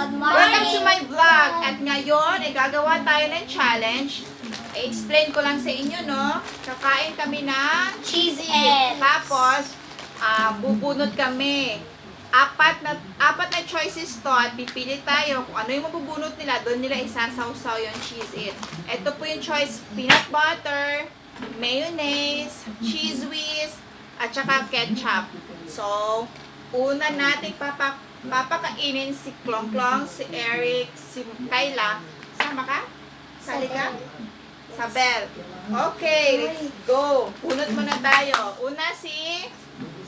Welcome to my vlog. At ngayon, ay gagawa tayo ng challenge. I-explain ko lang sa inyo, no? Kakain kami ng Cheese ends. Tapos, bubunot kami. Apat na choices to at pipili tayo kung ano yung mabubunot nila. Doon nila isasawsaw yung cheese it. Ito po yung choice: peanut butter, mayonnaise, cheese whiz, at saka ketchup. So, una natin papakainin si Klong-Klong, si Eric, si Kayla. Sama ka? Sali ka? Sabel. Okay, let's go. Bunot muna tayo. Una si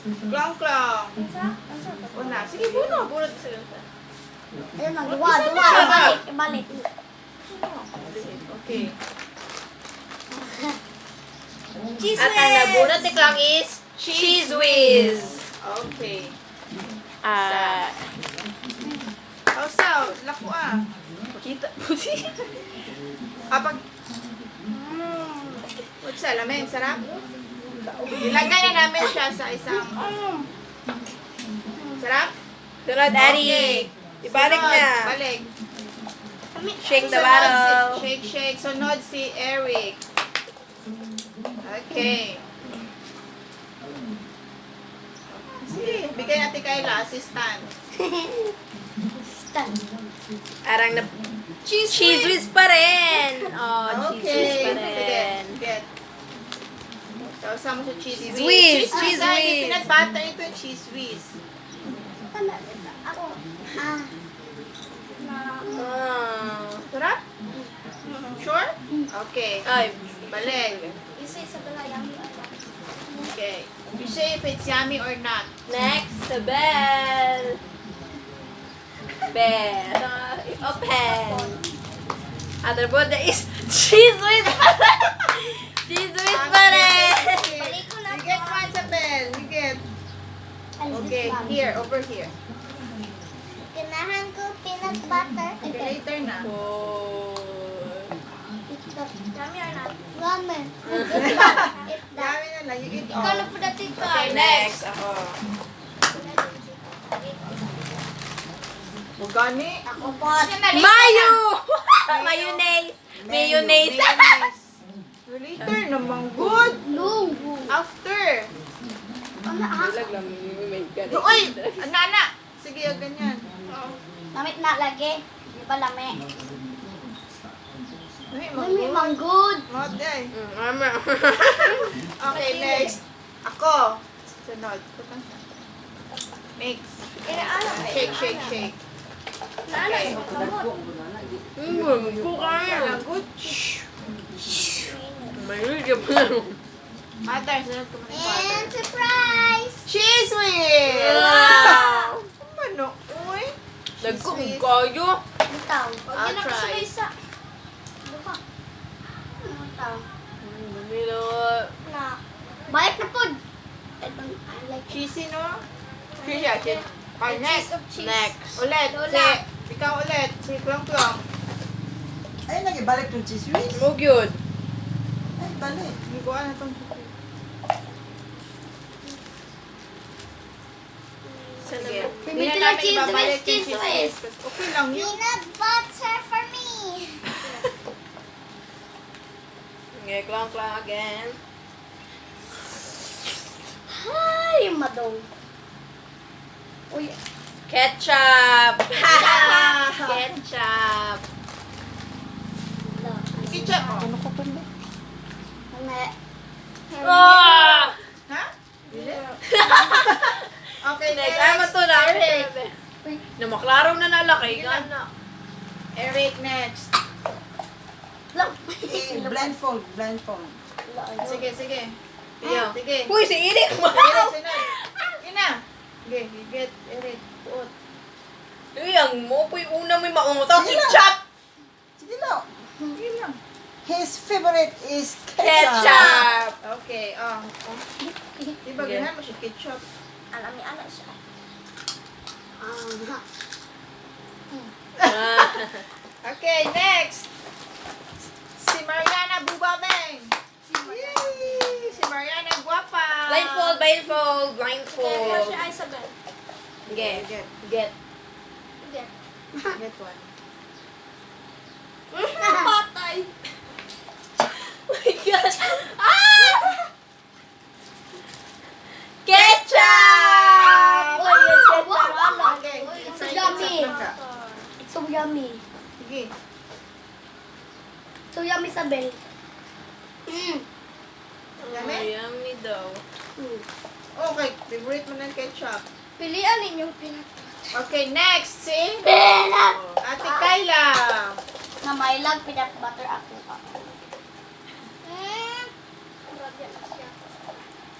Klong-Klong. Una. Sige, bunot. Bunot sila. Ayun lang, duwa. Balik. Okay. Cheese At ang nabunot ni Klong is cheese whiz. Okay. Sausaw. Lako ah. Kita puti. Pag... What's that? Lamin? Sarap? Ilagay na namin siya sa isang... Sarap? Sunod, Ari. Okay. Ibalik Sunod, na. Balik. Shake the Sunod bottle. Shake. Sunod si Eric. Okay. Sige, bigay natin Kayla, assistant. Arang na cheese whiz pa rin. Oh, cheese whiz pa rin. Get. Sama sa cheese Cheese whiz. whiz, cheese Ay, whiz. peanut butter ito yung cheese whiz. Sarap? Sure? Okay. Ay, Balik. Okay. You say if it's yummy or not. next, sa bell. Bell. Open. Other one is cheese whiz pa rin. Cheese whiz pa rin. Okay. You get one sa bell. You get. Okay. Here. Over here. Kinahan ko peanut butter. Okay, later na. Oh. Yummy or not? Yummy. Dami na lang. You eat Ikaw all. na po dati ka. Okay, next. Ako. Bugani. Ako po. Mayo! Mayonnaise. Mayonnaise. Later naman. Good. Lungo. After. Lag lang. Uy! Nana! Sige, ganyan. Lamit na lagi. Di ba lamit? Lamit, Lamit manggod. Motay. Okay, next. Ako. Sunod. Mix. Shake. Okay. Wala, good. Mayroon pa lang. Mother, sunod ko muna yung And butter. surprise! Cheese whiz! Wow! Ano? Uy? Nagkong Cheese whiz. kayo. Bitaw. I'll try. Ano ba? Bitaw. Milo. Na. Balik na po. I like it. Cheesy, no? Cheesy. Okay, next. Next. Ulit. Lola. Ikaw ulit. Si Klong-Klong. Ay, nagibalik yung cheese whiz. Mug yun. Ay, balik. Hindi ko alam itong Sige. Bibili Hindi na lang namin cheese ibabalik whiz, yung cheese whiz. Kasi okay lang yun. Peanut butter for me. Okay, clang again. Ay, madong. Uy. Ketchup. Ketchup. Ketchup. Ketchup. Ano ko pa na? Oh! Ha? Okay, Next. next. Ay, mato na. Eric. Namaklaro na nalaki. Gana. Eric, next. Blindfold. Sige. Yeah. Sige. Uy, si Eric. Sunod. Sige na. Sige, you get Eric. Puot. Uy, ang mo po yung una may maungot. Ketchup. Sige lang. Sige lang. His favorite is Ketchup. Okay, diba Sige. ganyan mo siya ketchup? Alami-ala siya. Okay, next. Si Mariana Bubabeng. Yay! Si Mariana Guapa. Blindfold. Kaya siya ay sabay. Get. Get. Get. Get. Get one. Patay. Oh my gosh. Ah! Ketchup! Wow! Wow! Okay. It's Try yummy. ketchup lang ka. It's so yummy. Sige. So yummy, Sabel. Yummy? Yummy daw. Okay. Favorite mo ng ketchup. Pilihan ninyong peanut. Okay, next. Si Peanut! Ate Kayla. Na may lag peanut butter ako.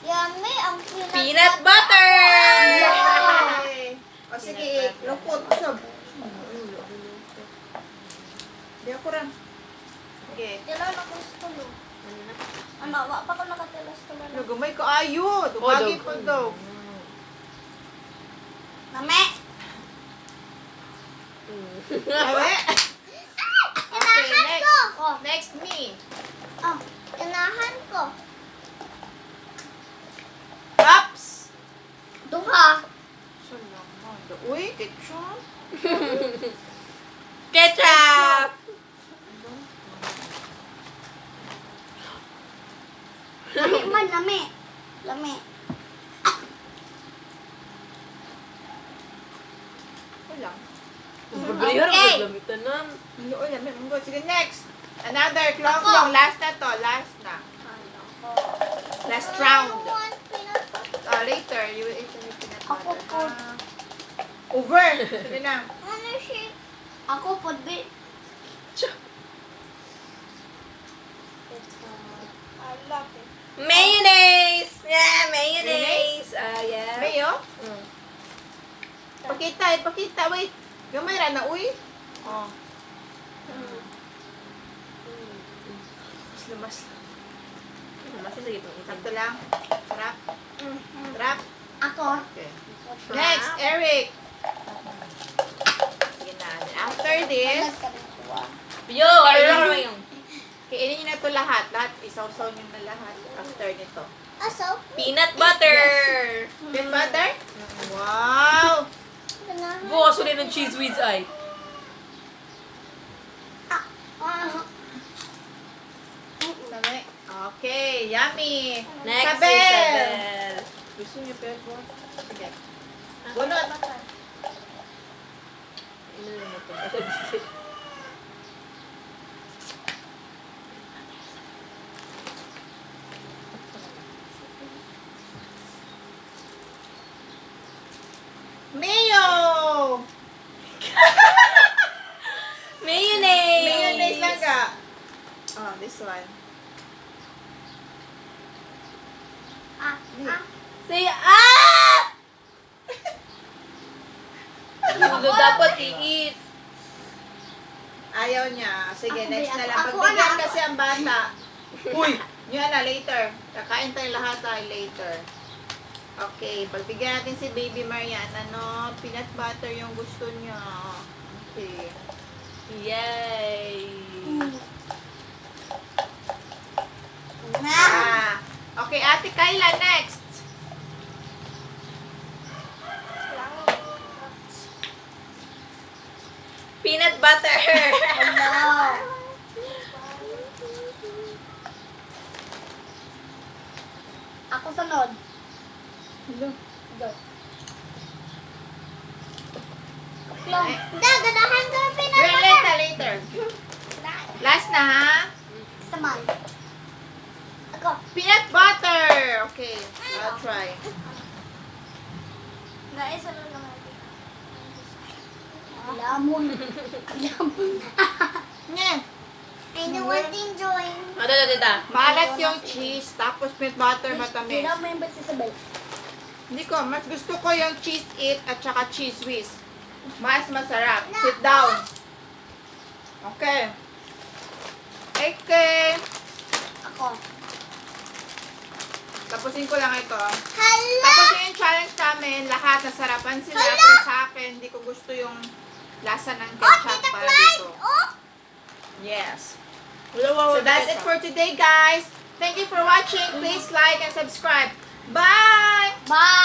Yummy ang Peanut butter! Okay. O sige, lukot. Usap. Di ako rin. Okay. Dila na gusto mo. Ano, wa pa ko nakatilas ko na. Lugumay ko ayo. Dumagi daw. po daw. Name! Awe. Okay, next. Oh, Next me. oh, inahan ko. Ups. Duha. Salamat. Uy, ketchup. Ketchup! Lami man, lami. Lami. Wala. Okay. Gamitan nun. Hindi, wala. May sige, next. Another klong. Last na to. Last na. Last round. Later, you will eat the peanut Ako butter. po. Over. Sige na. Ano siya? Ako po, be. I love it. Mayonnaise! Yeah, mayonnaise! Yeah. Mayo? Mm. Pakita. Wait. Gamay ra na, uy. Oh. Mas lumas. Masih sige itong itim. Sakto lang. Sarap. Sarap. Ako. Okay. Next, Eric. Sige na. After this, Yo, ano lang naman yung... kainin nyo na ito lahat. Lahat, isawsaw nyo na lahat after nito. Aso? Peanut butter! Peanut butter? Wow! Bukas ulit ng cheese whiz ay. Dami. Okay, yummy. Next Sabel. is Sabel. Gusto niyo pero po? Sige. Bunot. Ano yun ito? Mayo! Mayonnaise! Mayonnaise lang ka. Oh, this one. Say, ah! Ano dapat i-eat? Ayaw niya. Sige, Ako, next Bea. na lang. Ako, Pagbigyan ako. kasi ang bata. Uy! Yun na, later. Kakain tayo lahat tayo later. Okay, pagbigyan natin si Baby Mariana, no? Peanut butter yung gusto niya. Okay. Yay! Okay, Ate Kayla, next. Peanut butter! Ako sunod. Hello. Go. Long. Ganahan ko yung peanut Wait, butter. later. Last na, ha? Saman. Ako. Peanut butter! Okay, I'll try. Naisa lang naman. Lamon. Lamon. Nye. I know one thing, Joy. Ano na dito? Maalat yung cheese, tapos peanut butter matamis. Hindi mo yung ba't si Sabel. Hindi ko, mas gusto ko yung cheese it at saka cheese whiz. Mas masarap. Sit down. Okay. Okay. Ako. Tapusin ko lang ito. Hala! Tapos yung challenge namin, lahat nasarapan sila. Pero sa akin, hindi ko gusto yung lasa ng ketchup para dito. Oh! Yes. So that's it for today, guys. Thank you for watching. Please like and subscribe. Bye! Bye!